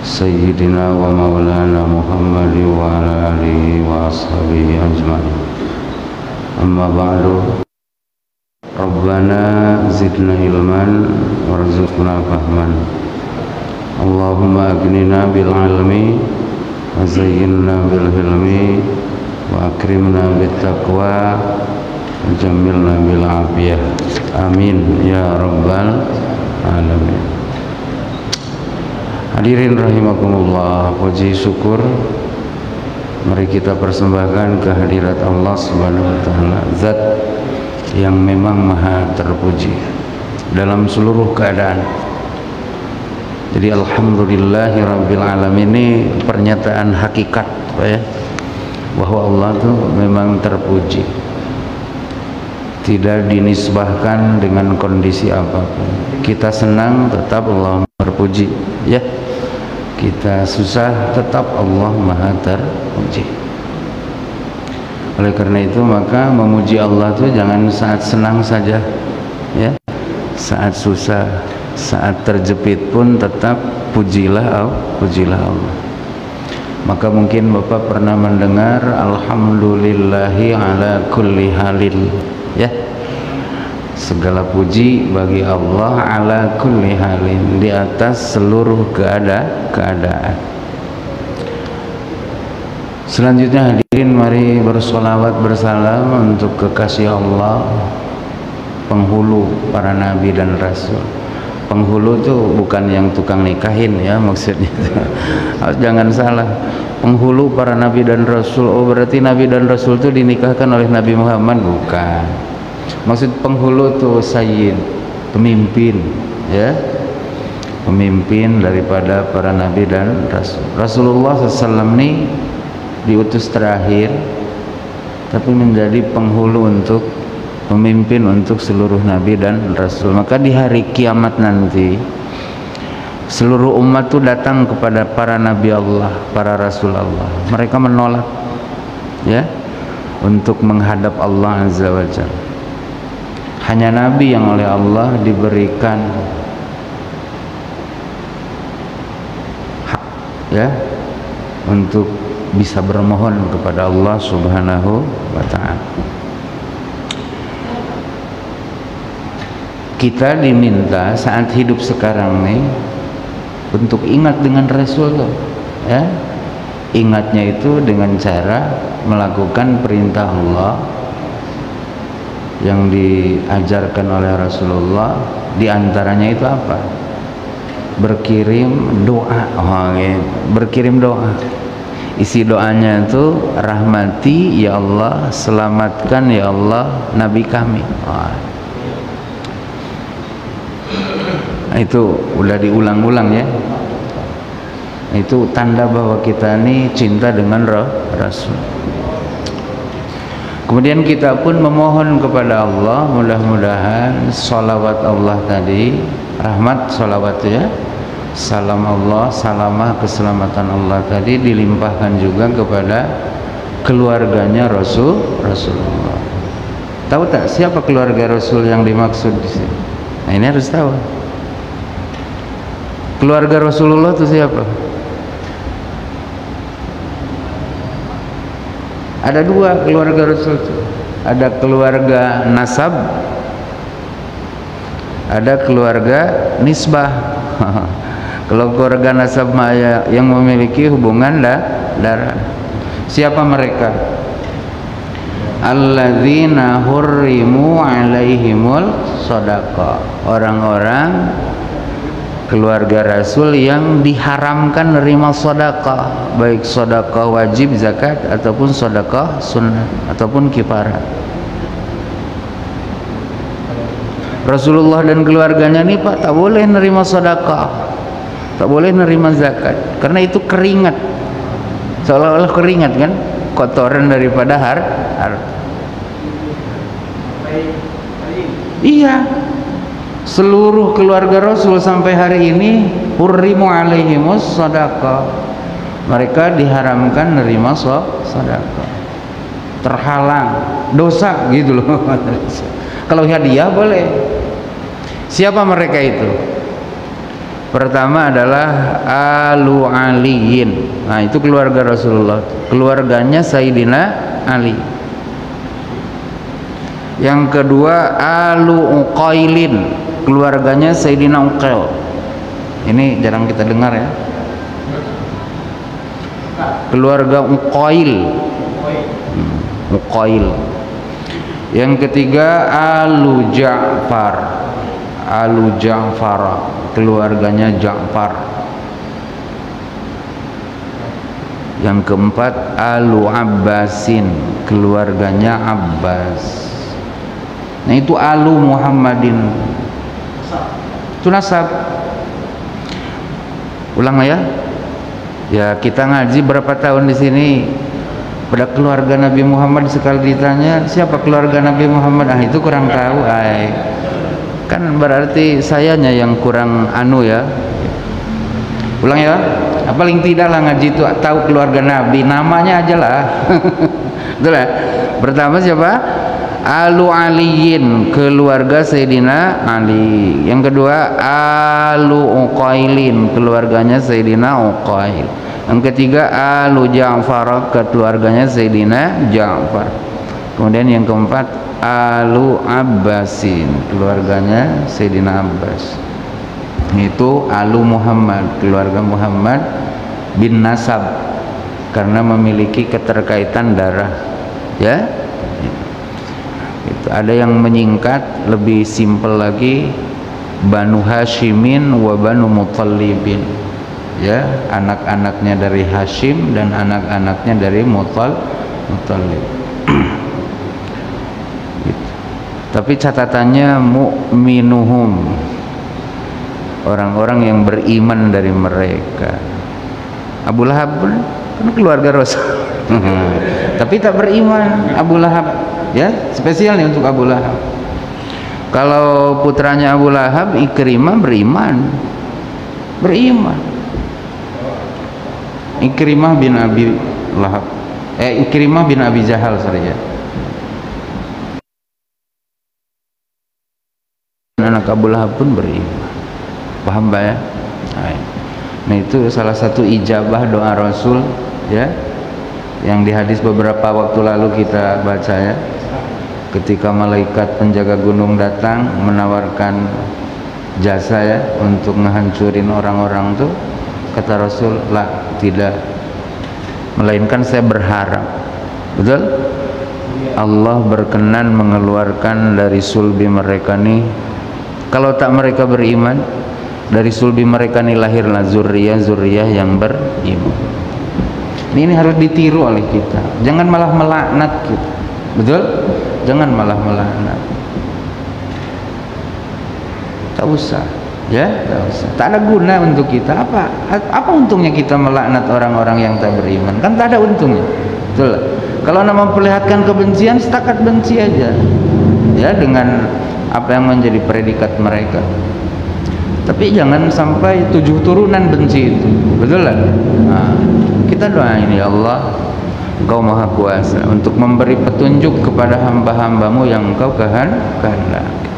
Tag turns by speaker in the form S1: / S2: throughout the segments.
S1: Sayyidina wa maulana Muhammad wa ala alihi wa ashabihi ajma'in. Amma ba'du. Rabbana zidna ilman warzuqna fahman. Allahumma aghnina bil ilmi wa zayyinna bil hilmi wa akrimna bit taqwa wa jammilna bil afiyah. Amin ya rabbal alamin. Hadirin rahimakumullah, puji syukur mari kita persembahkan kehadirat Allah Subhanahu wa taala, zat yang memang maha terpuji dalam seluruh keadaan. Jadi alhamdulillahirabbil alamin, ini pernyataan hakikat ya, bahwa Allah itu memang terpuji, tidak dinisbahkan dengan kondisi apapun. Kita senang tetap Allah terpuji ya, kita susah tetap Allah maha terpuji. Oleh karena itu maka memuji Allah itu jangan saat senang saja ya, saat susah, saat terjepit pun tetap pujilah Allah. Maka mungkin Bapak pernah mendengar alhamdulillahi ala kulli halin ya, segala puji bagi Allah ala kulli halin, di atas seluruh keadaan. Selanjutnya hadirin, mari bersolawat bersalam untuk kekasih Allah, penghulu para nabi dan rasul. Penghulu itu bukan yang tukang nikahin ya, maksudnya jangan salah. Penghulu para nabi dan rasul, oh berarti nabi dan rasul itu dinikahkan oleh Nabi Muhammad? Bukan. Maksud penghulu itu sayyid, pemimpin ya, pemimpin daripada para nabi dan rasul. Rasulullah SAW ini diutus terakhir, tapi menjadi penghulu untuk pemimpin untuk seluruh nabi dan rasul. Maka di hari kiamat nanti seluruh umat itu datang kepada para nabi Allah, para rasul Allah. Mereka menolak ya untuk menghadap Allah Azza wa Jalla. Hanya nabi yang oleh Allah diberikan hak ya untuk bisa bermohon kepada Allah Subhanahu wa taala. Kita diminta saat hidup sekarang nih untuk ingat dengan Rasul ya. Ingatnya itu dengan cara melakukan perintah Allah yang diajarkan oleh Rasulullah. Di antaranya itu apa? Berkirim doa. Berkirim doa. Isi doanya itu rahmati ya Allah, selamatkan ya Allah nabi kami. Itu udah diulang-ulang ya. Itu tanda bahwa kita ini cinta dengan Rasul. Kemudian kita pun memohon kepada Allah, mudah-mudahan salawat Allah tadi, rahmat salawat ya, salam Allah, salamah keselamatan Allah tadi dilimpahkan juga kepada keluarganya Rasulullah. Tahu tak siapa keluarga Rasul yang dimaksud di sini? Nah, ini harus tahu. Keluarga Rasulullah itu siapa? Ada dua keluarga Rasul itu. Ada keluarga nasab, ada keluarga nisbah. Kalau keluarga nasab yang memiliki hubungan darah. Siapa mereka? Alladzina hurrimu alaihimul shadaqah. Orang-orang keluarga Rasul yang diharamkan menerima sedekah, baik sedekah wajib zakat ataupun sedekah sunnah ataupun kifarah. Rasulullah dan keluarganya nih Pak tak boleh menerima sedekah, tak boleh menerima zakat, karena itu keringat, seolah-olah keringat kan, kotoran daripada harta. Iya. Seluruh keluarga Rasul sampai hari ini hurrimu alaihimus shadaqah, mereka diharamkan nerima sedekah, terhalang dosa gitu loh. Kalau hadiah boleh. Siapa mereka itu? Pertama adalah Alu Aliyin. Nah, itu keluarga Rasulullah, keluarganya Sayyidina Ali. Yang kedua Alu Uqailin, keluarganya Sayyidina Uqail. Ini jarang kita dengar ya. Keluarga Uqail. Uqail. Yang ketiga Alu Ja'far. Alu Ja'far, keluarganya Ja'far. Yang keempat Alu Abbasin, keluarganya Abbas. Nah, itu Alu Muhammadin, itu nasab. Ulang ya. Ya, kita ngaji berapa tahun di sini, pada keluarga Nabi Muhammad sekali ditanya siapa keluarga Nabi Muhammad, itu kurang tahu. Kan berarti sayanya yang kurang anu ya. Ulang ya. Paling tidak lah ngaji itu tahu keluarga Nabi, namanya aja lah. Betul ya? Pertama siapa? Alu Aliyin, keluarga Sayyidina Ali. Yang kedua Alu Uqailin, keluarganya Sayyidina Uqail. Yang ketiga Alu Ja'far, keluarganya Sayyidina Ja'far. Kemudian yang keempat Alu Abbasin, keluarganya Sayyidina Abbas. Itu Alu Muhammad, keluarga Muhammad bin nasab, karena memiliki keterkaitan darah ya. Itu ada yang menyingkat lebih simpel lagi, Banu Hashimin wa Banu Muttalibin ya, anak-anaknya dari Hashim dan anak-anaknya dari Muttalib. Tapi catatannya mu'minuhum, orang-orang yang beriman dari mereka. Abu Lahab kan keluarga Rasul. Tapi tak beriman Abu Lahab ya, spesial nih untuk Abu Lahab. Kalau putranya Abu Lahab, Ikrimah, beriman. Ikrimah bin Abi Lahab, Ikrimah bin Abi Jahal saja. Anak Abu Lahab pun beriman. Paham Pak ya? Nah, itu salah satu ijabah doa Rasul ya, yang di hadis beberapa waktu lalu kita baca ya. Ketika malaikat penjaga gunung datang menawarkan jasa ya untuk ngehancurin orang-orang tuh, kata Rasul, lah tidak, melainkan saya berharap, betul, Allah berkenan mengeluarkan dari sulbi mereka nih, kalau tak mereka beriman, dari sulbi mereka nih lahirlah zuriyah yang beriman. Ini harus ditiru oleh kita, jangan malah melaknat kita, betul, jangan malah melaknat, tak usah ya, tak usah, tak ada guna untuk kita. Apa untungnya kita melaknat orang-orang yang tak beriman, kan tak ada untungnya, betul. Kalau nak memperlihatkan kebencian, setakat benci aja ya, dengan apa yang menjadi predikat mereka, tapi jangan sampai 7 turunan benci itu, betul lah. Nah, kita doain ya Allah, Engkau Maha Kuasa untuk memberi petunjuk kepada hamba-hambamu yang Engkau kehendaki.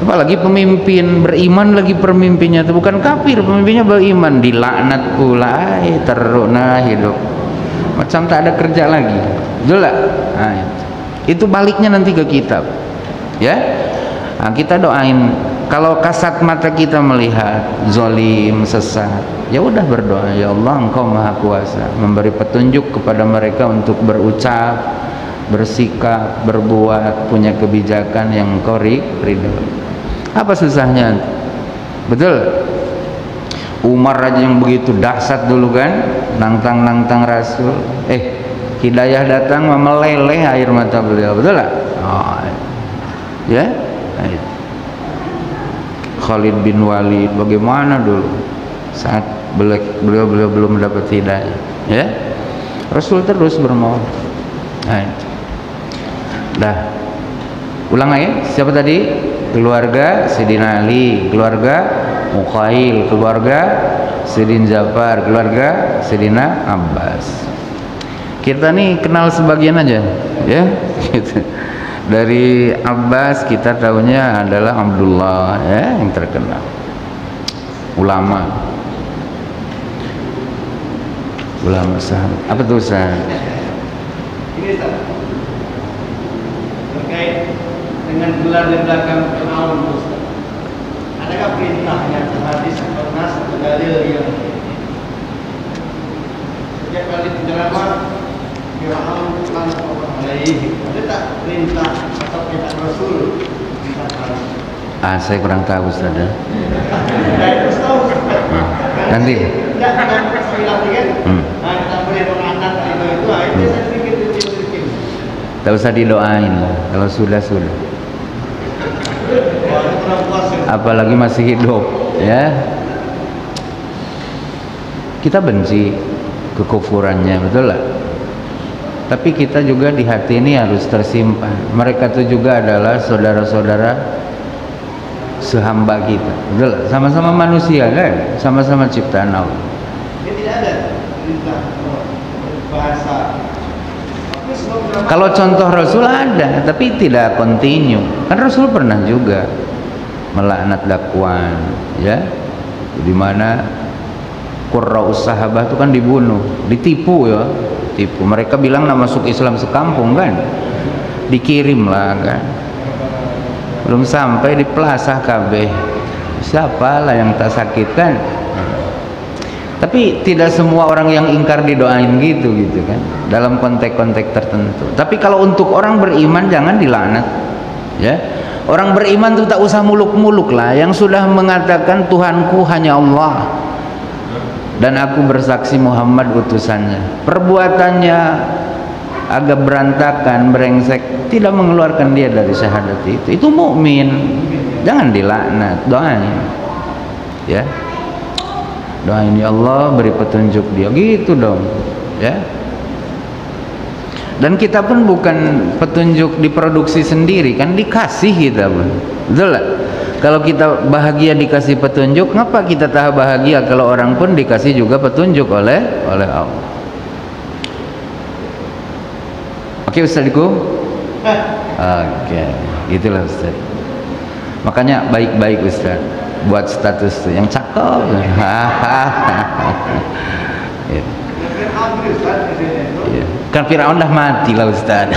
S1: Apalagi pemimpin beriman, lagi pemimpinnya itu bukan kafir, pemimpinnya beriman, dilaknat pula, teruk nah hidup macam tak ada kerja lagi, betul lah. Nah, itu baliknya nanti ke kita ya. Nah, kita doain, kalau kasat mata kita melihat zalim, sesat, ya udah berdoa, ya Allah Engkau Maha Kuasa, memberi petunjuk kepada mereka untuk berucap, bersikap, berbuat, punya kebijakan yang Engkau ridho. Apa susahnya, betul? Umar aja yang begitu dahsyat dulu kan, nantang Rasul, hidayah datang meleleh air mata beliau, betul lah. Ya, Khalid bin Walid bagaimana dulu saat beliau belum mendapat hidayah ya, Rasul terus bermohon. Dah ulang lagi, siapa tadi? Keluarga Sayyidina Ali, keluarga Uqail, keluarga Sayyidina Ja'far, keluarga Sayyidina Abbas. Kita nih kenal sebagian aja ya gitu. Dari Abbas kita tahunya adalah Abdullah ya, yang terkenal. ulama sahabat. Apa tuh Ustaz?
S2: Ini Ustaz, terkait dengan gelar di belakang Fir'aun Ustaz, adakah perintahnya hadis atau nas atau dalil yang setiap kali penceramah Fir'aun laknatullah alaihi, ada tak perintah atau perintah Rasul?
S1: Saya kurang tahu Ustaz. Nanti tak usah didoain kalau sudah apalagi masih hidup ya. Kita benci kekufurannya, betul lah, tapi kita juga di hati ini harus tersimpan mereka itu juga adalah saudara-saudara sehamba kita, betul lah, sama-sama manusia kan, sama-sama ciptaan Allah.
S2: Tidak ada bahasa.
S1: Kalau contoh Rasul ada, tapi tidak kontinu. Kan Rasul pernah juga melaknat Dakwan, ya, di mana qurra'us sahabah itu kan dibunuh, ditipu ya, tipu. Mereka bilang nak masuk Islam sekampung kan, dikirim lah kan, belum sampai di Plaza KB, siapalah yang tak sakit kan. Tapi tidak semua orang yang ingkar didoain gitu kan, dalam konteks-konteks tertentu. Tapi kalau untuk orang beriman jangan dilaknat, ya. Orang beriman tuh tak usah muluk-muluk lah, yang sudah mengatakan Tuhanku hanya Allah dan aku bersaksi Muhammad utusannya. Perbuatannya agak berantakan, brengsek, tidak mengeluarkan dia dari syahadat itu mukmin. Jangan dilaknat, doain, ya. Doain ya Allah beri petunjuk dia, gitu dong, ya. Dan kita pun bukan petunjuk diproduksi sendiri kan, dikasih kita pun, betul lah. Kalau kita bahagia dikasih petunjuk, ngapa kita tak bahagia kalau orang pun dikasih juga petunjuk oleh Allah. Oke Ustazku, oke, gitulah Ustaz. Makanya baik-baik Ustaz buat status tuh yang cakep. Ya. Ya. Kan Fir'aun dah mati lah Ustaz.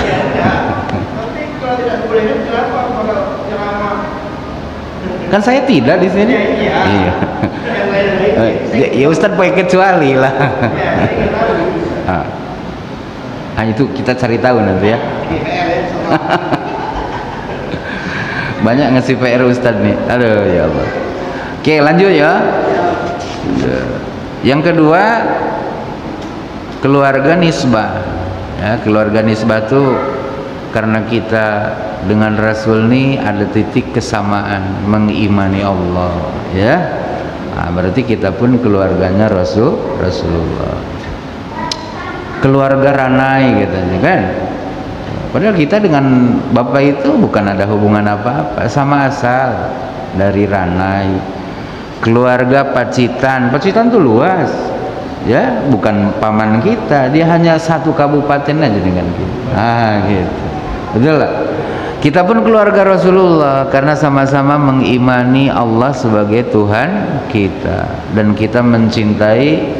S1: Kan saya tidak di sini. Iya. Ya Ustaz pakai kecuali lah. Hanya itu kita cari tahu nanti ya. Banyak ngasih PR Ustaz nih. Aduh ya Allah. Oke lanjut ya. Yang kedua, keluarga nisbah, ya. Keluarga nisbah tuh karena kita dengan Rasul nih ada titik kesamaan, mengimani Allah, ya. Nah, berarti kita pun keluarganya Rasulullah. Keluarga Ranai katanya kan. Padahal kita dengan bapak itu bukan ada hubungan apa-apa, sama asal dari Ranai. Keluarga Pacitan tuh luas, ya, bukan paman kita, dia hanya satu kabupaten aja dengan kita. Gitu, betul lah. Kita pun keluarga Rasulullah karena sama-sama mengimani Allah sebagai Tuhan kita dan kita mencintai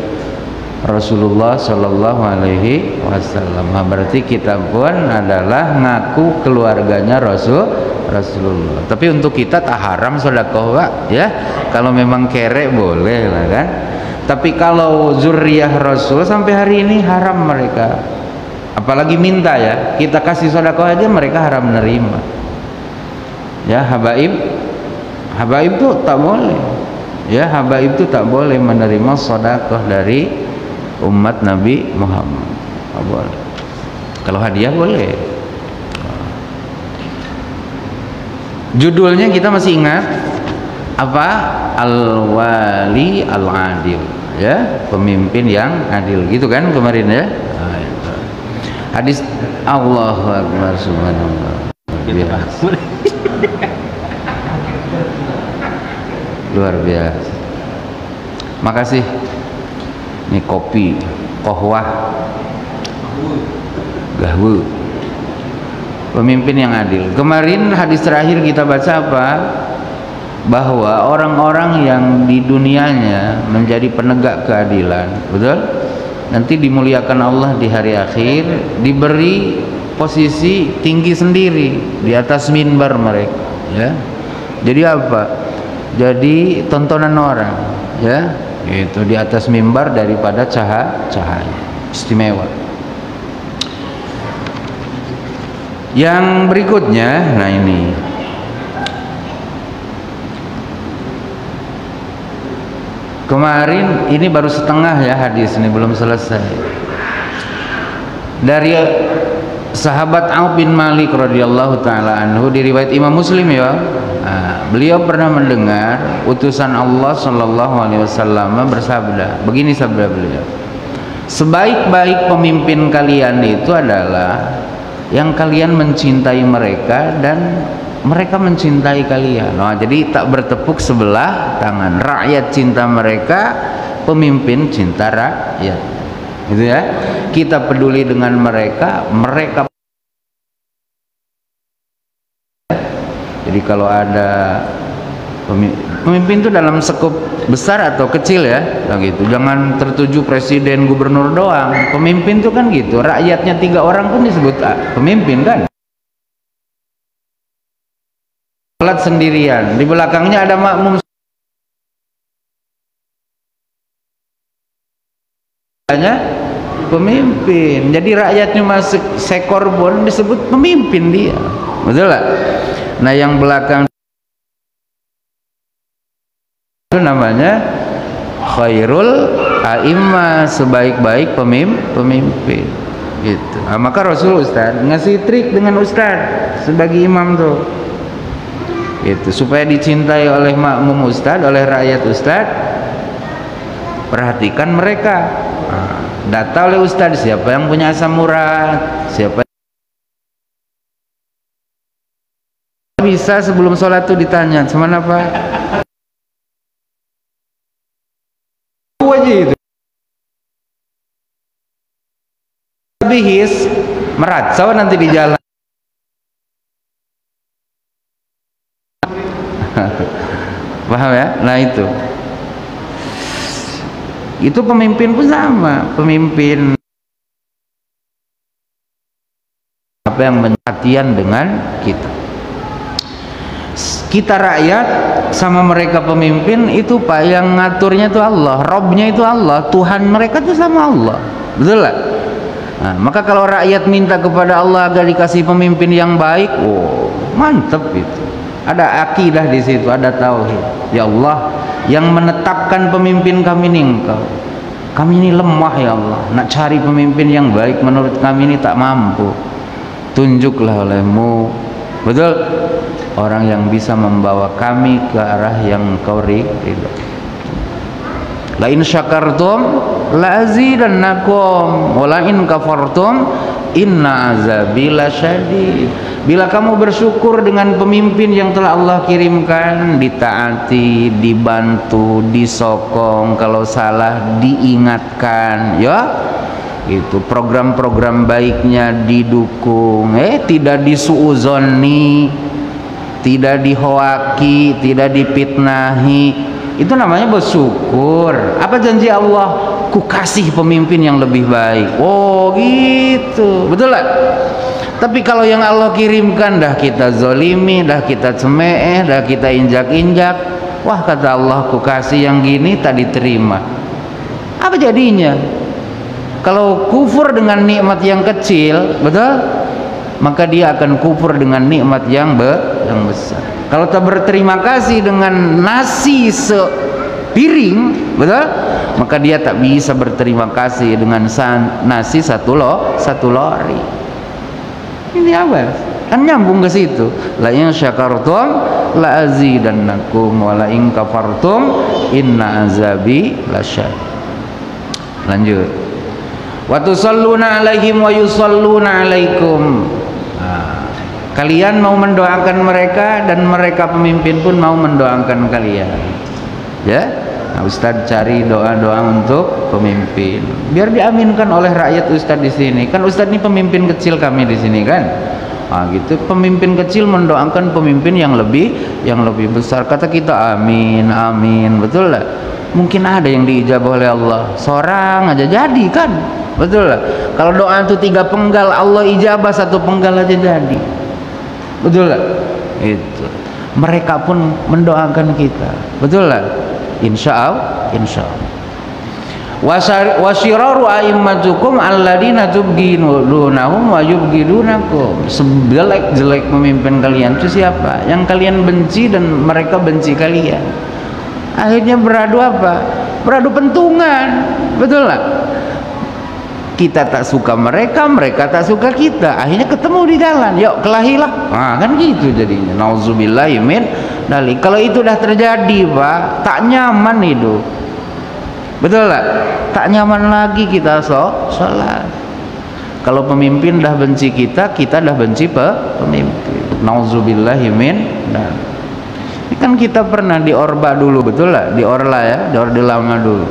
S1: Rasulullah Shallallahu Alaihi Wasallam. Berarti kita pun adalah ngaku keluarganya Rasulullah. Tapi untuk kita tak haram sedekah, Pak, ya. Kalau memang kere boleh lah kan. Tapi kalau zuriyah Rasul sampai hari ini haram mereka. Apalagi minta ya. Kita kasih sedekah aja mereka haram menerima. Ya, habaib tuh tak boleh. Ya, habaib tuh tak boleh menerima sedekah dari umat Nabi Muhammad. Tak boleh. Kalau hadiah boleh. Judulnya kita masih ingat apa? Al-Wali Al-Adil, ya, pemimpin yang adil, gitu kan kemarin ya. Nah, itu. Hadis Allahu Akbar, subhanallah. Luar biasa. Makasih. Ini kopi, kohwah, gahwu. Pemimpin yang adil. Kemarin hadis terakhir kita baca apa? bahwa orang-orang yang di dunianya menjadi penegak keadilan, betul? Nanti dimuliakan Allah di hari akhir, diberi posisi tinggi sendiri di atas minbar mereka, ya. Jadi apa? Jadi tontonan orang, ya. Itu di atas mimbar daripada cahaya, istimewa. Yang berikutnya, nah ini kemarin, ini baru setengah ya hadis ini, belum selesai. Dari sahabat Auf bin Malik radhiyallahu taala anhu, diriwayat Imam Muslim ya. Beliau pernah mendengar utusan Allah sallallahu alaihi wasallam bersabda, begini sabda beliau: sebaik-baik pemimpin kalian itu adalah yang kalian mencintai mereka dan mereka mencintai kalian. Nah, jadi tak bertepuk sebelah tangan. Rakyat cinta mereka, pemimpin cinta rakyat. Gitu ya. Kita peduli dengan mereka, mereka. Jadi kalau ada pemimpin itu dalam skop besar atau kecil ya, gitu. Jangan tertuju presiden, gubernur doang. Pemimpin itu kan gitu. Rakyatnya 3 orang pun disebut pemimpin kan. Sholat sendirian, di belakangnya ada makmum, pemimpin. Jadi rakyatnya masuk sekor pun disebut pemimpin dia, betul lah. Nah yang belakang itu namanya khairul a'immah, sebaik-baik pemimpin gitu. Nah, maka Rasul Ustaz ngasih trik dengan Ustaz sebagai imam tuh itu, supaya dicintai oleh makmum Ustaz, oleh rakyat Ustaz. Perhatikan mereka. Data oleh Ustaz siapa yang punya asam urat, siapa bisa sebelum sholat tuh ditanya cuman apa aja itu bihis meracau nanti di jalan. Paham ya? Nah itu pemimpin pun sama, pemimpin apa yang perhatian dengan kita rakyat sama mereka pemimpin itu Pak, yang ngaturnya itu Allah, Robnya itu Allah, Tuhan mereka itu sama Allah, betul lah. Nah, maka kalau rakyat minta kepada Allah agar dikasih pemimpin yang baik, oh mantep itu. Ada akidah di situ, ada tauhid. Ya Allah, yang menetapkan pemimpin kami ini Engkau. Kami ini lemah ya Allah, nak cari pemimpin yang baik menurut kami ini tak mampu. Tunjuklah oleh-Mu, betul, orang yang bisa membawa kami ke arah yang Kau ridho. La in syakartum la azidannakum wa la in kafartum inna azabi lasyadid. Bila kamu bersyukur dengan pemimpin yang telah Allah kirimkan, ditaati, dibantu, disokong, kalau salah diingatkan, ya itu program-program baiknya didukung, tidak disuuzoni, tidak dihoaki, tidak dipitnahi, itu namanya bersyukur. Apa janji Allah? Ku kasih pemimpin yang lebih baik. Oh gitu, betul lah. Tapi kalau yang Allah kirimkan dah kita zolimi, dah kita cemeh, dah kita injak-injak, wah kata Allah ku kasih yang gini tak diterima. Apa jadinya? Kalau kufur dengan nikmat yang kecil, betul? Maka dia akan kufur dengan nikmat yang besar. Kalau tak berterima kasih dengan nasi sepiring, betul? Maka dia tak bisa berterima kasih dengan nasi satu lori. Ini apa? Kan nyambung ke situ. La in syakartum la azidannakum wa la in kafartum inna azabi lasyad. Lanjut. Wa tusalluna alaihim wa yusalluna alaikum. Kalian mau mendoakan mereka dan mereka pemimpin pun mau mendoakan kalian. Ya? Nah, Ustadz cari doa-doa untuk pemimpin biar diaminkan oleh rakyat Ustadz di sini. Kan Ustadz ini pemimpin kecil kami di sini kan. Gitu. Pemimpin kecil mendoakan pemimpin yang lebih besar. Kata kita amin, amin. Betul lah. Mungkin ada yang diijabah oleh Allah. Seorang aja jadi kan. Betul lah. Kalau doa itu 3 penggal, Allah ijabah 1 penggal aja jadi. Betul lah. Itu. Mereka pun mendoakan kita. Betul lah. Insya Allah. Wasyiraru a'immatukum alladina tubghidunahum wa yubghidunakum. Sejelek-jelek pemimpin kalian itu siapa? Yang kalian benci dan mereka benci kalian. Akhirnya beradu apa? Beradu pentungan. Betul lah. Kita tak suka mereka, mereka tak suka kita. Akhirnya ketemu di jalan. Yuk kelahilah. Kan gitu jadinya. Nauzubillahi min dzalik. Kalau itu dah terjadi, Pak, tak nyaman hidup. Betul lah, tak nyaman lagi kita sholat. Kalau pemimpin dah benci kita, kita dah benci pemimpin. Nauzubillahi min dzalik. Ini kan kita pernah di Orba dulu, betul lah, di Orla ya, di Orde Lama dulu.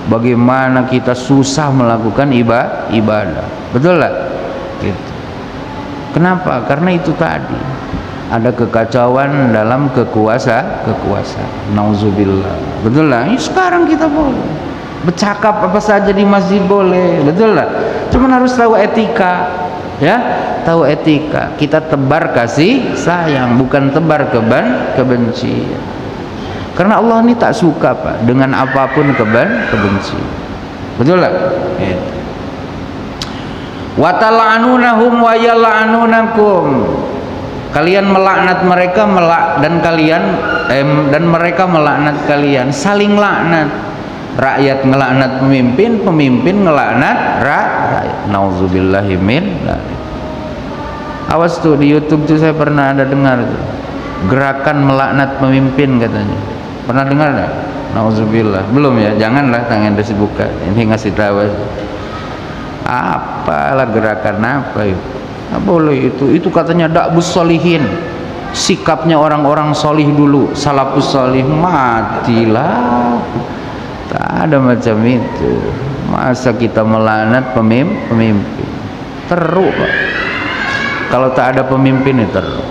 S1: Bagaimana kita susah melakukan ibadah, betul lah. Gitu. Kenapa? Karena itu tadi ada kekacauan dalam kekuasaan. Nauzubillah. Betul lah. Ini sekarang kita boleh bercakap apa saja di masjid boleh, betul lah. Cuman harus tahu etika, ya, tahu etika. Kita tebar kasih sayang, bukan tebar kebencian. Karena Allah ini tak suka, Pak, dengan apapun kebencian. Betul lah. Wa tal'anunahum wa yal'anunakum. Kalian melaknat mereka, dan mereka melaknat kalian. Saling laknat. Rakyat ngelaknat pemimpin, pemimpin ngelaknat rakyat. Nauzubillahi min dzalik. Awas tuh di YouTube tuh saya pernah ada dengar tuh. Gerakan melaknat pemimpin katanya. Pernah dengar enggak? Nauzubillah. Belum ya? Janganlah tangan dibuka. Ini ngasih tahu. Apalah gerakan apa itu? Nggak boleh itu katanya da'bus sholihin, sikapnya orang-orang solih dulu, salafus solih. Matilah, tak ada macam itu. Masa kita melaknat pemimpin? Teruk, Pak. Kalau tak ada pemimpin itu teruk.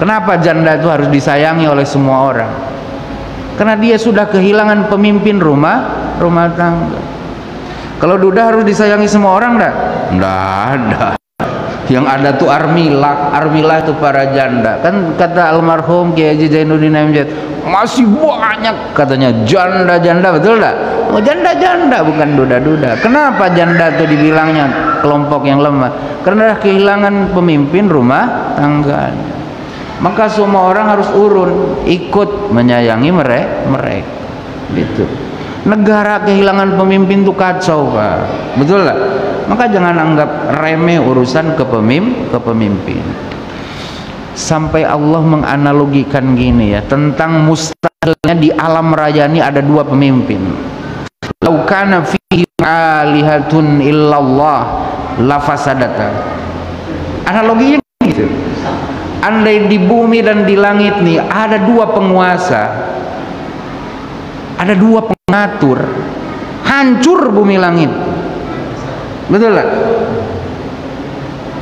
S1: Kenapa janda itu harus disayangi oleh semua orang? Karena dia sudah kehilangan pemimpin rumah tangga. Kalau duda harus disayangi semua orang dah? Nggak ada. Yang ada tuh armilah itu para janda. Kan kata almarhum Kiai Haji Zainuddin Amjad, masih banyak katanya janda-janda, betul tak? Oh, janda-janda bukan duda-duda. Kenapa janda itu dibilangnya kelompok yang lemah? Karena kehilangan pemimpin rumah tangganya. Maka semua orang harus urun, ikut menyayangi mereka. Gitu. Negara kehilangan pemimpin itu kacau, Pak. Betul lah. Maka jangan anggap remeh urusan kepemimpin. Sampai Allah menganalogikan gini ya, tentang mustahilnya di alam raya ini ada 2 pemimpin. Lau kana fihi alihatun illallah lafasadata. Analoginya gitu. Andai di bumi dan di langit nih ada 2 penguasa, ada 2 pengatur, hancur bumi langit. Betul lah.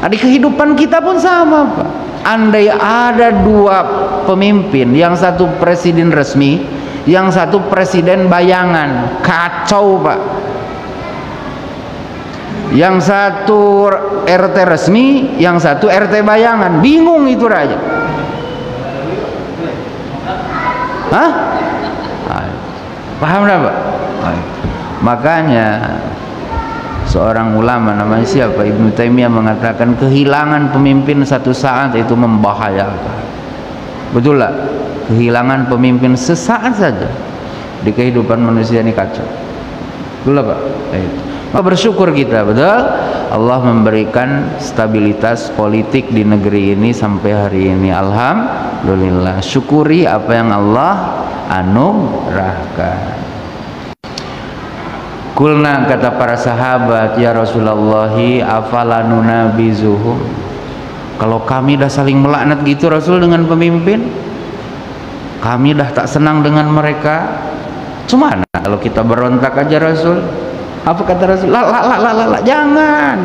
S1: Di kehidupan kita pun sama, Pak. Andai ada 2 pemimpin, yang satu presiden resmi, yang satu presiden bayangan, kacau, Pak. Yang satu RT resmi, yang satu RT bayangan, bingung itu rakyat. Hah? Paham enggak, Pak? Makanya seorang ulama namanya siapa? Ibnu Taimiyah mengatakan kehilangan pemimpin satu saat itu membahayakan. Betul lah, kehilangan pemimpin sesaat saja di kehidupan manusia ini kacau. Betul lah, Pak. Maka bersyukur kita, betul, Allah memberikan stabilitas politik di negeri ini sampai hari ini. Alhamdulillah. Syukuri apa yang Allah anugerahkan. Kulna, kata para sahabat, ya Rasulullahi afalanuna bizuhum. Kalau kami dah saling melaknat gitu Rasul dengan pemimpin, kami dah tak senang dengan mereka, cuma kalau kita berontak aja Rasul? Apa kata Rasul? Jangan.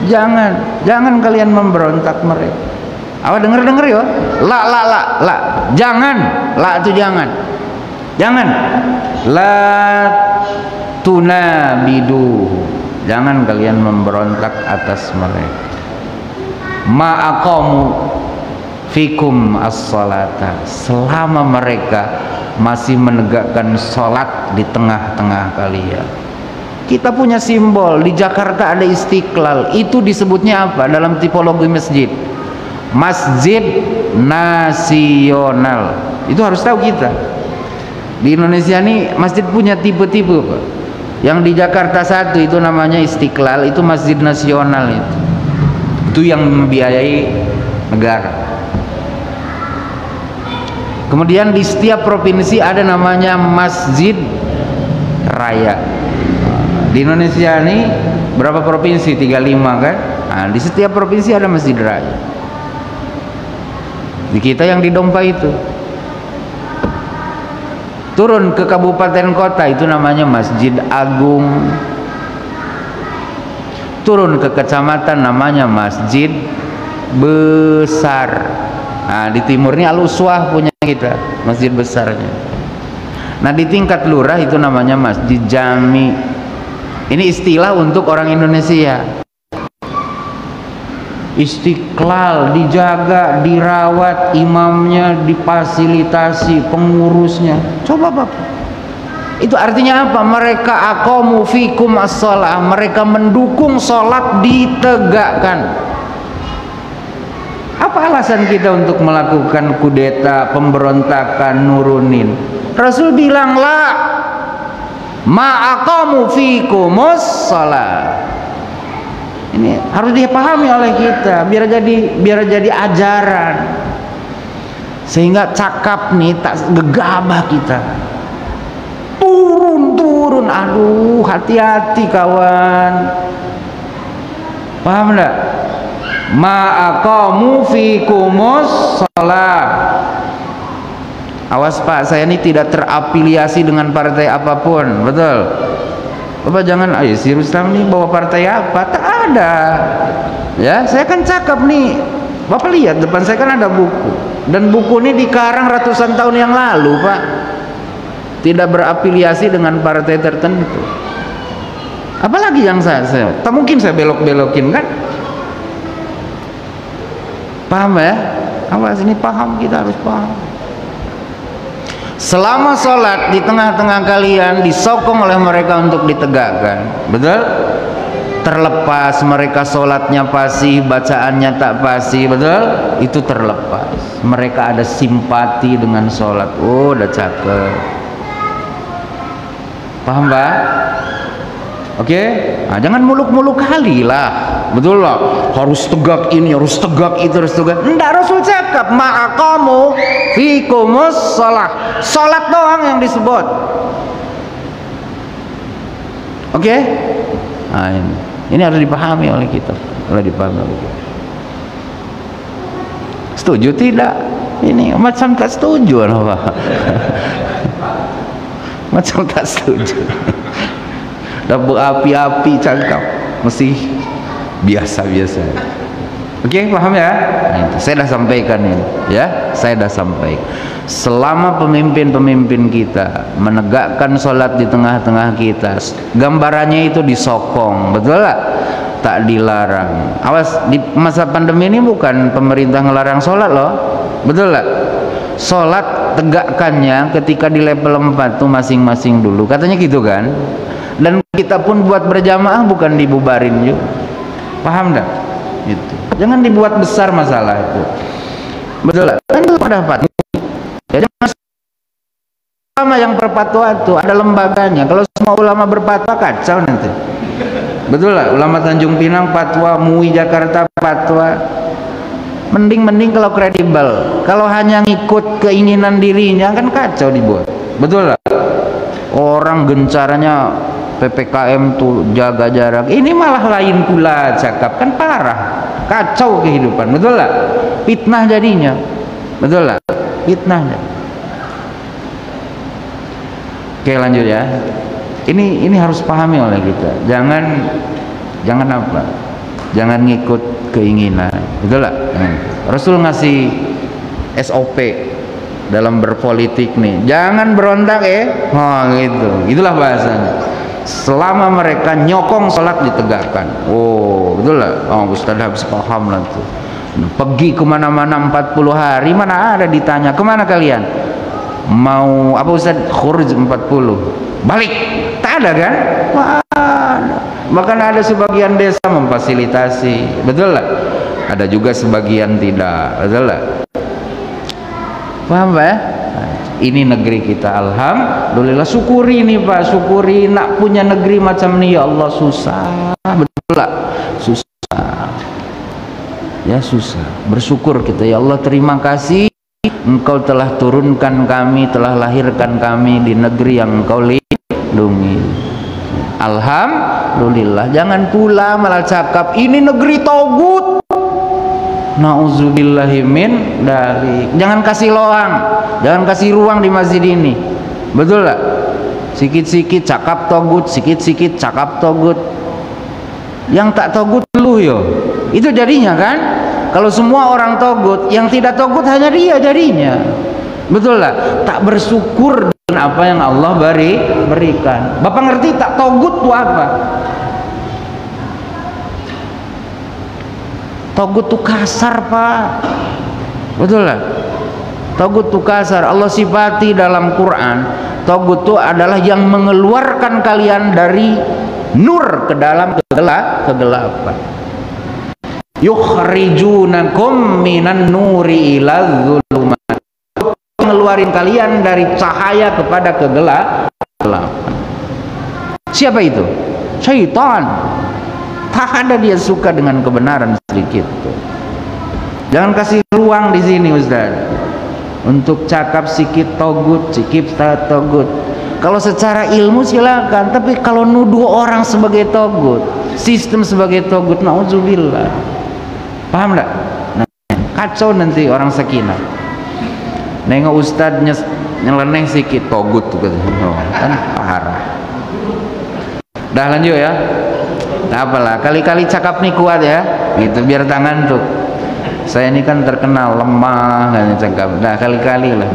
S1: Jangan kalian memberontak mereka. Awak denger ya? La. Jangan. La itu jangan. La tunabidu. Jangan kalian memberontak atas mereka. Ma'aqamu fikum as-salata. Selama mereka masih menegakkan salat di tengah-tengah kalian. Kita punya simbol di Jakarta, ada Istiqlal. Itu disebutnya apa dalam tipologi masjid? Masjid nasional. Itu harus tahu kita. Di Indonesia ini masjid punya tipe-tipe, Pak. Yang di Jakarta satu itu namanya Istiqlal, itu masjid nasional itu. Itu yang membiayai negara. Kemudian di setiap provinsi ada namanya masjid raya. Di Indonesia ini berapa provinsi? 35 kan? Nah, di setiap provinsi ada masjid raya. Di kita yang di Dompa itu. Turun ke kabupaten kota itu namanya Masjid Agung. Turun ke kecamatan namanya Masjid Besar. Nah, di timur ini Al-Uswah punya kita, masjid besarnya. Nah, di tingkat lurah itu namanya Masjid Jami. Ini istilah untuk orang Indonesia. Istiqlal dijaga, dirawat, imamnya difasilitasi, pengurusnya. Coba Bapak. Itu artinya apa? Mereka aqamu fikum as-shalah, mereka mendukung salat ditegakkan. Apa alasan kita untuk melakukan kudeta, pemberontakan, nurunin? Rasul bilang la ma'aqamu fikumus shalah. Ini harus dipahami oleh kita biar jadi ajaran. Sehingga cakap nih tak gegabah kita. Turun, aduh, hati-hati kawan. Paham enggak? Ma'aqamu fikumus shalah. Awas Pak, saya ini tidak terafiliasi dengan partai apapun, betul? Bapak jangan, ayo si Rustam nih bawa partai apa? Tak ada. Ya, saya kan cakap nih. Bapak lihat depan saya kan ada buku. Dan buku ini dikarang ratusan tahun yang lalu, Pak. Tidak berafiliasi dengan partai tertentu. Apalagi yang saya tak mungkin saya belok-belokin kan? Paham ya? Awas ini paham, kita harus paham. Selama sholat di tengah-tengah kalian disokong oleh mereka untuk ditegakkan, betul? Terlepas mereka sholatnya fasih, bacaannya tak fasih, betul? Itu terlepas. Mereka ada simpati dengan sholat. Oh, udah cakep. Paham Pak? Oke? Nah, jangan muluk-muluk kali lah. Betul lah, harus tegak ini, harus tegak itu, harus tegak. Enggak, Rasul cakap ma'aqamu fikumus shalah. Salat doang yang disebut. Oke? Nah, ini harus dipahami oleh kita. Setuju tidak? Ini macam tak setuju apa? Macam tak setuju. Dah berapi-api cakap, mesti biasa-biasa. Oke, paham ya? Nah, itu saya dah sampaikan ini, ya. Saya dah sampaikan. Selama pemimpin-pemimpin kita menegakkan sholat di tengah-tengah kita, gambarannya itu disokong, betul tak? Tak dilarang. Awas, di masa pandemi ini bukan pemerintah ngelarang sholat loh, betul tak? Sholat tegakkannya ketika di level 4 tuh masing-masing dulu, katanya gitu kan? Dan kita pun buat berjamaah bukan dibubarin juga. Paham dah? Itu. Jangan dibuat besar masalah itu. Betul lah. Kan itu pendapat. Ya, jangan ulama yang berfatwa itu ada lembaganya. Kalau semua ulama berfatwa kacau nanti. Betul lah. Ulama Tanjung Pinang fatwa, MUI Jakarta fatwa. Mending kalau kredibel. Kalau hanya ngikut keinginan dirinya kan kacau dibuat. Betul lah. Orang gencaranya PPKM tuh jaga jarak, ini malah lain pula cakap, kan parah, kacau kehidupan, betul lah, fitnah jadinya, betul lah, fitnahnya. Oke, lanjut ya. Ini harus pahami oleh kita. Jangan apa? jangan ngikut keinginan, betul lah. Rasul ngasih SOP dalam berpolitik nih, jangan berontak gitu, itulah bahasanya. Selama mereka nyokong sholat ditegakkan. Oh betul lah, Ustaz habis paham lah tuh. Pergi kemana-mana 40 hari, mana ada ditanya kemana kalian, mau apa Ustaz? Khuruj 40, balik, tak ada kan? Bahkan ada sebagian desa memfasilitasi, betul lah. Ada juga sebagian tidak, betul lah. Paham Pak ya? Ini negeri kita, alhamdulillah. Syukuri nih Pak, syukuri. Nak punya negeri macam ini ya Allah susah, betul lah, susah ya, susah. Bersyukur kita, ya Allah terima kasih Engkau telah turunkan kami, telah lahirkan kami di negeri yang Engkau lindungi. Alhamdulillah. Jangan pula malah cakap ini negeri togut, na'udzubillahi min dari. Jangan kasih loang, jangan kasih ruang di masjid ini, betul lah. Sikit-sikit cakap togut, sikit-sikit cakap togut. Yang tak togut lu yo, itu jadinya kan. Kalau semua orang togut, yang tidak togut hanya dia jadinya, betul lah. Tak bersyukur dengan apa yang Allah berikan. Bapak ngerti tak togut itu apa? Togut itu kasar Pak, betul lah. Togut itu kasar. Allah sifati dalam Quran, togut itu adalah yang mengeluarkan kalian dari nur ke dalam kegelapan. Yukhrijunakum minan nuri ila dzulumat, ngeluarin kalian dari cahaya kepada kegelapan. Siapa itu? Syaitan. Tak ada dia suka dengan kebenaran sedikit. Jangan kasih ruang di sini Ustaz untuk cakap sikit togut, sikit togut. Kalau secara ilmu silakan, tapi kalau nuduh orang sebagai togut, sistem sebagai togut, na'udzubillah. Paham enggak? Nah, kacau nanti orang Sakinah. Nengok Ustaz nyeleneh sikit togut tuh kan parah. Dah lanjut ya. Tak apalah, kali-kali cakap nih kuat ya, gitu biar tangan tuh. Saya ini kan terkenal lemah kan cakap. Dah kali-kali lah.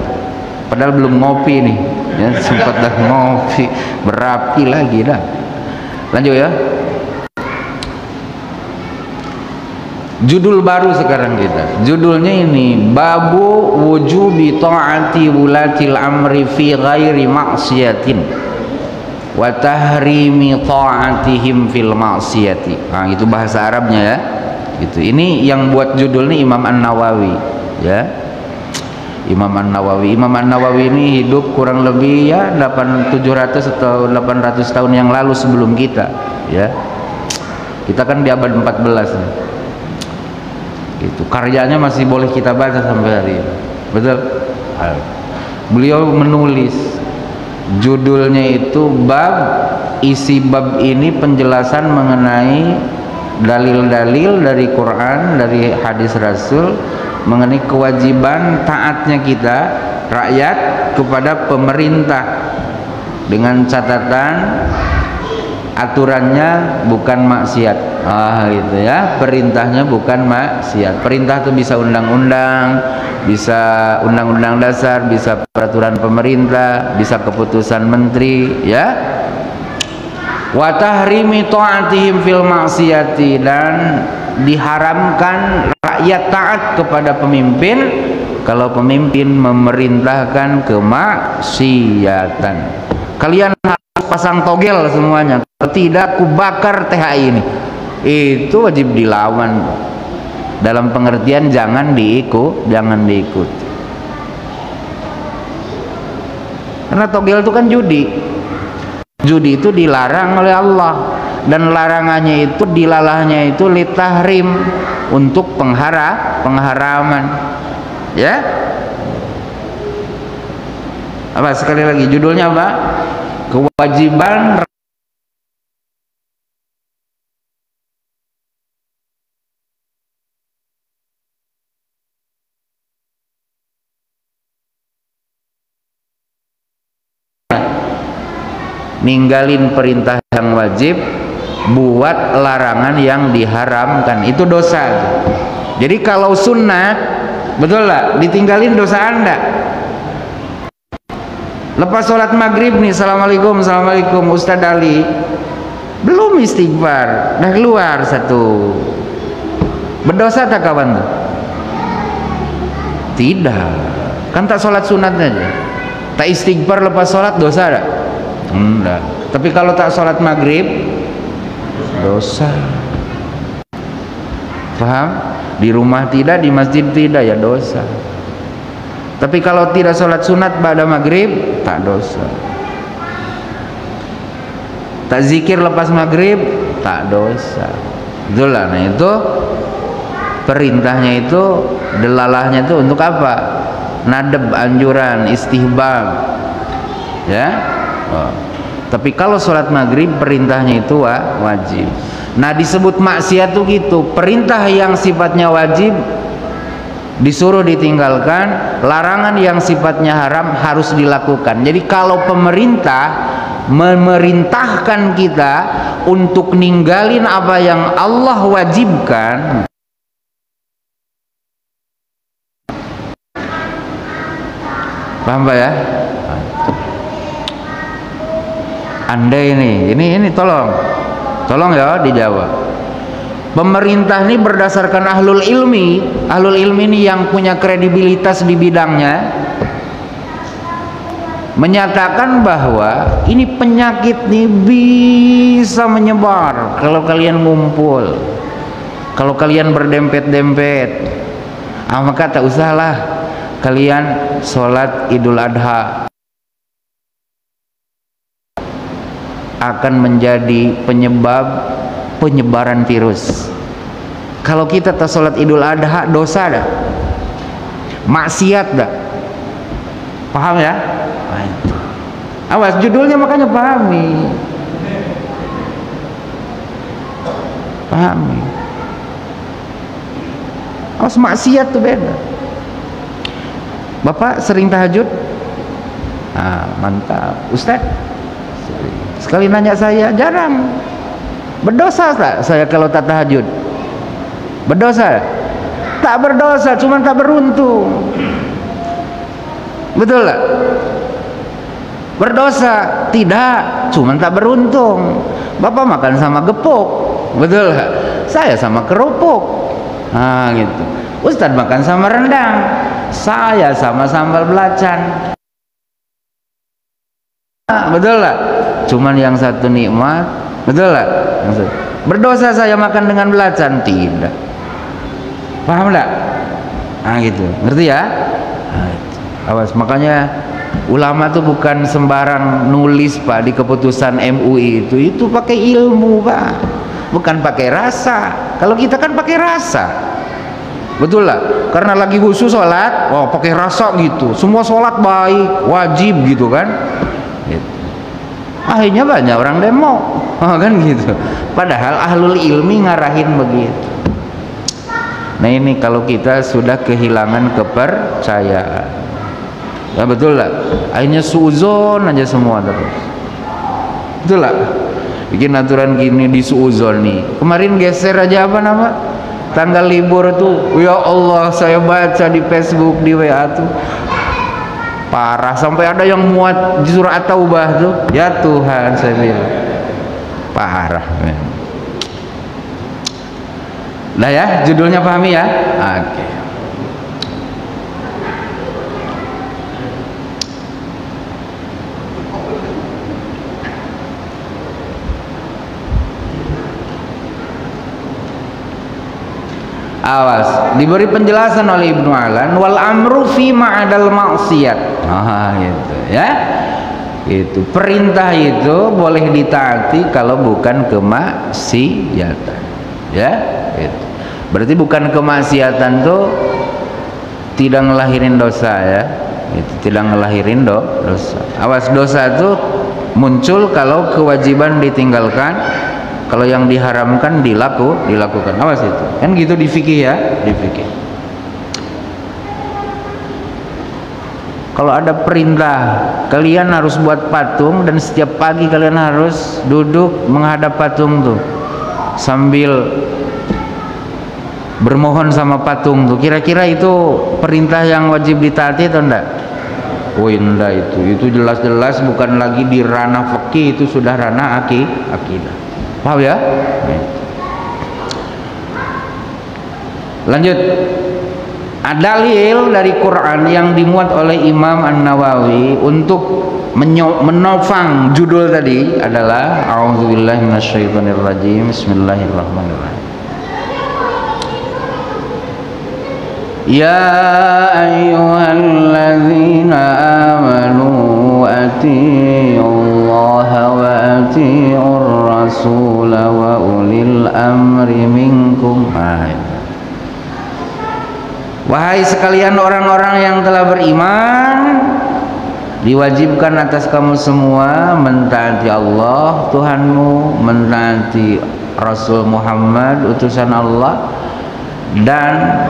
S1: Padahal belum ngopi nih, ya sempat dah ngopi, berapi lagi dah. Lanjut ya. Judul baru sekarang kita. Judulnya ini Babu wujubi ta'ati wulatil amri fi ghairi maksiatin wa tahrimi ta'atihim fil maksiyati. Nah, itu bahasa Arabnya ya. Gitu. Ini yang buat judul ini Imam An-Nawawi, ya. Imam An-Nawawi. Imam An-Nawawi ini hidup kurang lebih ya 700 atau 800 tahun yang lalu sebelum kita, ya. Kita kan di abad 14 nih. Gitu. Karyanya masih boleh kita baca sampai hari ini. Betul? Beliau menulis judulnya itu bab, isi bab ini penjelasan mengenai dalil-dalil dari Quran, dari hadis Rasul mengenai kewajiban taatnya kita rakyat kepada pemerintah dengan catatan aturannya bukan maksiat. Gitu ya, perintahnya bukan maksiat. Perintah itu bisa undang-undang, bisa undang-undang dasar, bisa peraturan pemerintah, bisa keputusan menteri, ya. Wa tahrimi ta'atihim fil maksiati, dan diharamkan rakyat taat kepada pemimpin kalau pemimpin memerintahkan kemaksiatan. Kalian harus pasang togel semuanya, kalau tidak ku bakar THI ini. Itu wajib dilawan. Dalam pengertian jangan diikut. Karena togel itu kan judi. Judi itu dilarang oleh Allah, dan larangannya itu, dilalahnya itu litahrim, untuk pengharaman. Ya. Apa sekali lagi judulnya apa? Kewajiban ninggalin perintah yang wajib, buat larangan yang diharamkan, itu dosa. Jadi kalau sunat, betul lah, ditinggalin dosa Anda. Lepas sholat maghrib nih, assalamualaikum, assalamualaikum, Ustadz Ali, belum istighfar, dah keluar satu, berdosa tak kawan tuh? Tidak, kan tak sholat sunat aja, tak istighfar lepas sholat dosa tak? Enggak. Tapi kalau tak sholat maghrib dosa. Paham? Di rumah tidak, di masjid tidak, ya dosa. Tapi kalau tidak sholat sunat pada maghrib, tak dosa. Tak zikir lepas maghrib, tak dosa. Itulah, nah itu perintahnya itu, delalahnya itu untuk apa? Nadab, anjuran, istihbab, ya. Oh. Tapi kalau sholat maghrib perintahnya itu wajib. Nah disebut maksiat tuh gitu, perintah yang sifatnya wajib disuruh ditinggalkan, larangan yang sifatnya haram harus dilakukan. Jadi kalau pemerintah memerintahkan kita untuk ninggalin apa yang Allah wajibkan, paham Pak ya? Anda ini tolong ya dijawab. Pemerintah ini berdasarkan ahlul ilmi ini yang punya kredibilitas di bidangnya, menyatakan bahwa ini penyakit nih bisa menyebar kalau kalian ngumpul, kalau kalian berdempet-dempet. Maka tak usahlah kalian sholat Idul Adha, akan menjadi penyebab penyebaran virus. Kalau kita tak sholat Idul Adha, dosa dah, maksiat dah. Paham ya? Awas judulnya, makanya pahami. Awas, maksiat tuh beda. Bapak sering tahajud? Mantap. Ustadz sekali nanya saya, jarang. Berdosa tak saya kalau tak tahajud? Berdosa? Tak berdosa, cuma tak beruntung. Betul tak? Berdosa? Tidak, cuma tak beruntung. Bapak makan sama gepuk, betul tak? Saya sama kerupuk. Gitu. Ustadz makan sama rendang, saya sama sambal belacan. Betul tak? Cuman yang satu nikmat, betul tak? Berdosa saya makan dengan belacan? Tidak. Paham tak? Gitu, ngerti ya? Awas, makanya ulama tuh bukan sembarang nulis Pak di keputusan MUI itu pakai ilmu Pak, bukan pakai rasa. Kalau kita kan pakai rasa, betul lah, karena lagi khusus sholat, pakai rasa gitu, semua sholat baik, wajib gitu kan, gitu. Akhirnya banyak orang demo, kan gitu. Padahal ahlul ilmi ngarahin begitu. Nah ini kalau kita sudah kehilangan kepercayaan, ya betul lah, akhirnya suuzon aja semua terus. Betul lah, bikin aturan gini di suuzon nih. Kemarin geser aja apa nama? Tanggal libur tuh, ya Allah, saya baca di Facebook, di WA tuh parah, sampai ada yang muat di surah At-Taubah tuh. Ya Tuhan, saya bilang parah. Lah ya, judulnya pahami ya? Oke. Awas, diberi penjelasan oleh Ibnu Alan, wal amru fi ma'adal maksiat. Gitu ya. Itu perintah itu boleh ditaati kalau bukan kemaksiatan. Ya, gitu. Berarti bukan kemaksiatan tuh tidak ngelahirin dosa ya. Itu tidak ngelahirin dosa. Awas, dosa itu muncul kalau kewajiban ditinggalkan, kalau yang diharamkan dilakukan. Awas itu. Kan gitu di fikih ya, di fikih. Kalau ada perintah kalian harus buat patung dan setiap pagi kalian harus duduk menghadap patung tuh sambil bermohon sama patung tuh, kira-kira itu perintah yang wajib ditaati atau enggak? Oh enggak, itu jelas-jelas bukan lagi di ranah fikih, itu sudah ranah akidah. Paham ya? Lanjut. Dalil dari Quran yang dimuat oleh Imam An-Nawawi untuk menopang judul tadi adalah A'udzubillahi minasyaitonirrajim. Bismillahirrahmanirrahim. Ya ayyuhalladzina amanu atii'ullaha wa atii'ur rasul wa ulil amri minkum. Wahai sekalian orang-orang yang telah beriman, diwajibkan atas kamu semua mentaati Allah Tuhanmu, mentaati Rasul Muhammad utusan Allah, dan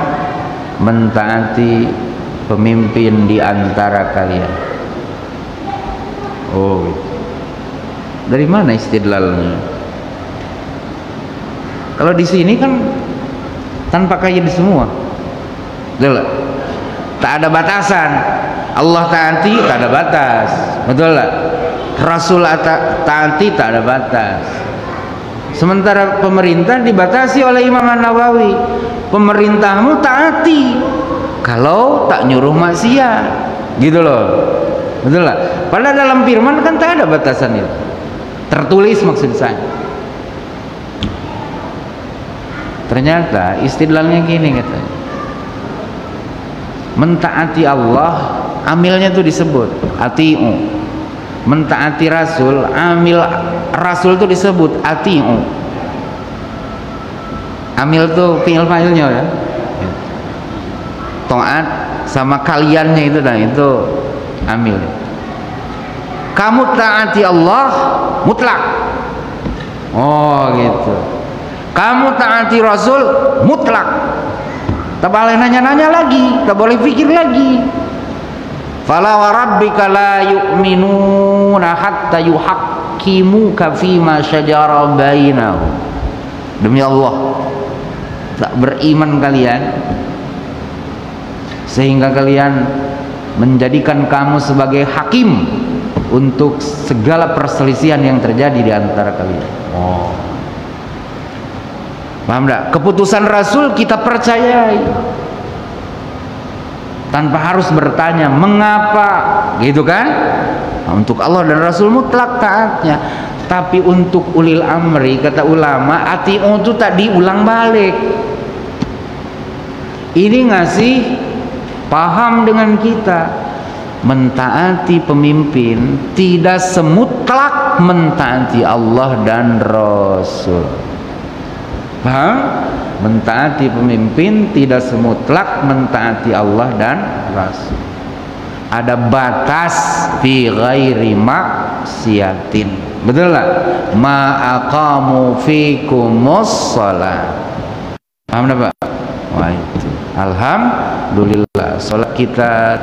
S1: mentaati pemimpin di antara kalian. Oh, dari mana istidlalnya? Kalau di sini kan tanpa kaid semua. Betul lah. Tak ada batasan. Allah taati tak ada batas. Betul lah. Rasul taati tak ada batas. Sementara pemerintah dibatasi oleh Imam An-Nawawi. Pemerintahmu taati kalau tak nyuruh maksiat. Gitu loh. Betul lah. Padahal dalam firman kan tak ada batasan itu. Tertulis maksud saya. Ternyata istidlalnya gini katanya. Mentaati Allah, amilnya itu disebut ati'u. Mentaati Rasul, amil Rasul itu disebut ati'u. Amil itu fi'il fa'ilnya ya. Taat sama kaliannya itu dan itu amil. Kamu taati Allah mutlak. Oh gitu. Kamu taati Rasul mutlak. Tak boleh nanya-nanya lagi, tak boleh pikir lagi. Fala wa rabbika la yu'minuna hatta yuhaqqimuka fima syajara bainahum. Demi Allah, tak beriman kalian sehingga kalian menjadikan kamu sebagai hakim untuk segala perselisihan yang terjadi di antara kalian. Oh. Paham tak? Keputusan Rasul kita percayai tanpa harus bertanya mengapa, gitu kan? Nah, untuk Allah dan Rasul mutlak taatnya. Tapi untuk ulil amri, kata ulama, ati'u itu tak diulang balik. Ini ngasih paham dengan kita. Mentaati pemimpin tidak semutlak mentaati Allah dan Rasul. Paham? Mentaati pemimpin tidak semutlak mentaati Allah dan Rasul. Ada batas fi ghairi maksiatin. Betul lah? Ma aqamu fikumus shalah. Paham tak Pak? Wah itu. Alhamdulillah salat kita